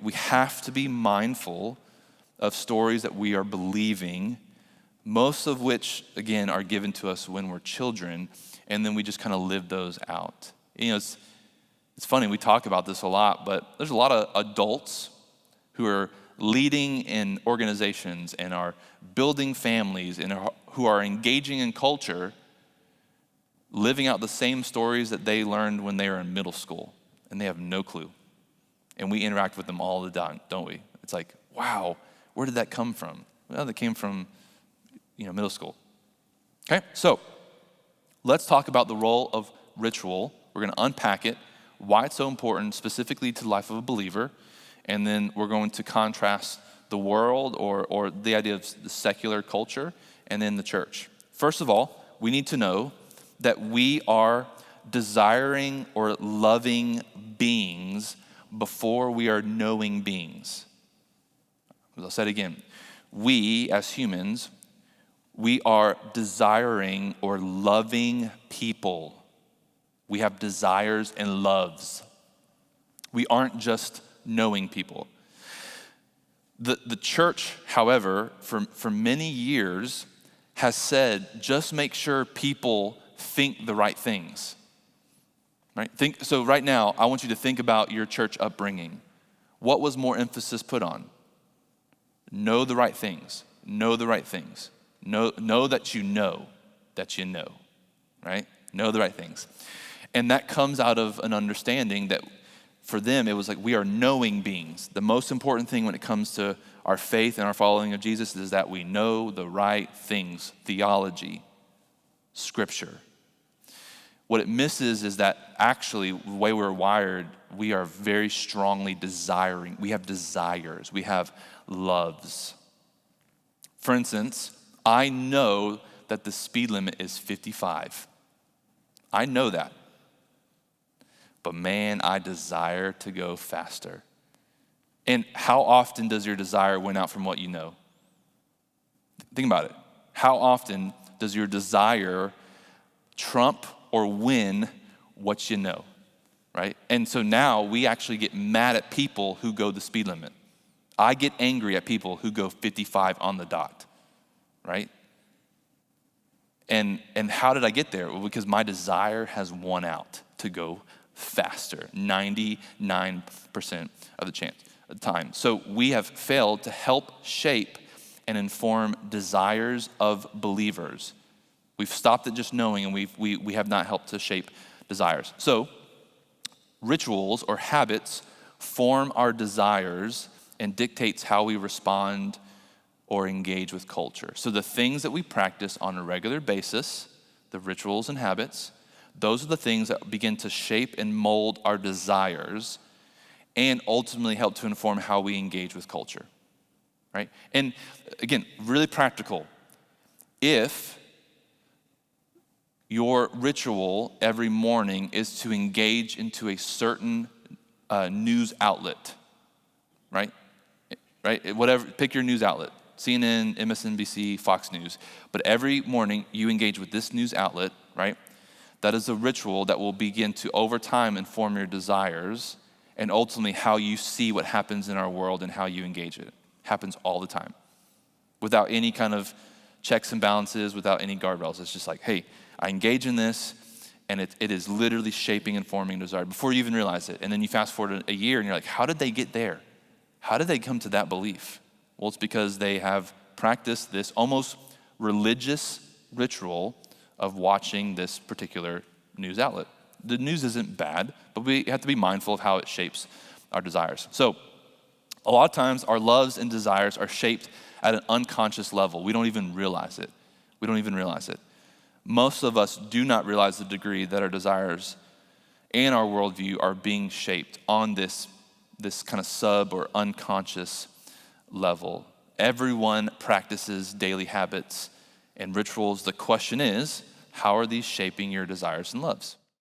we have to be mindful of stories that we are believing, most of which, again, are given to us when we're children, and then we just kind of live those out. It's funny, we talk about this a lot, but there's a lot of adults who are leading in organizations and are building families and who are engaging in culture, living out the same stories that they learned when they were in middle school, and they have no clue. And we interact with them all the time, don't we? It's like, wow, where did that come from? Well, that came from, middle school. Okay, so let's talk about the role of ritual. We're going to unpack it, why it's so important specifically to the life of a believer, and then we're going to contrast the world or the idea of the secular culture and then the church. First of all, we need to know that we are desiring or loving beings before we are knowing beings. I'll say it again. We, as humans, we are desiring or loving people. We have desires and loves. We aren't just knowing people. The church, however, for many years has said, just make sure people think the right things. Right? So right now, I want you to think about your church upbringing. What was more emphasis put on? Know the right things. Know the right things. Know that you know, right? Know the right things. And that comes out of an understanding that for them, it was like we are knowing beings. The most important thing when it comes to our faith and our following of Jesus is that we know the right things, theology, scripture. What it misses is that actually, the way we're wired, we are very strongly desiring. We have desires. We have loves. For instance, I know that the speed limit is 55. I know that. But man, I desire to go faster. And how often does your desire win out from what you know? Think about it. How often does your desire trump or win what you know, right? And so now we actually get mad at people who go the speed limit. I get angry at people who go 55 on the dot, right? And how did I get there? Well, because my desire has won out to go faster, 99% of the time. So we have failed to help shape and inform desires of believers. We've stopped at just knowing, and we have not helped to shape desires. So rituals or habits form our desires and dictates how we respond or engage with culture. So the things that we practice on a regular basis, the rituals and habits, those are the things that begin to shape and mold our desires and ultimately help to inform how we engage with culture, right? And again, really practical. If your ritual every morning is to engage into a certain news outlet, right? Whatever, pick your news outlet, CNN, MSNBC, Fox News. But every morning you engage with this news outlet, right? That is a ritual that will begin to, over time, inform your desires and ultimately how you see what happens in our world and how you engage it. Happens all the time. Without any kind of checks and balances, without any guardrails. It's just like, hey, I engage in this, and it is literally shaping and forming desire before you even realize it. And then you fast forward a year, and you're like, how did they get there? How did they come to that belief? Well, it's because they have practiced this almost religious ritual of watching this particular news outlet. The news isn't bad, but we have to be mindful of how it shapes our desires. So a lot of times our loves and desires are shaped at an unconscious level. We don't even realize it. Most of us do not realize the degree that our desires and our worldview are being shaped on this kind of sub or unconscious level. Everyone practices daily habits and rituals. The question is, how are these shaping your desires and loves?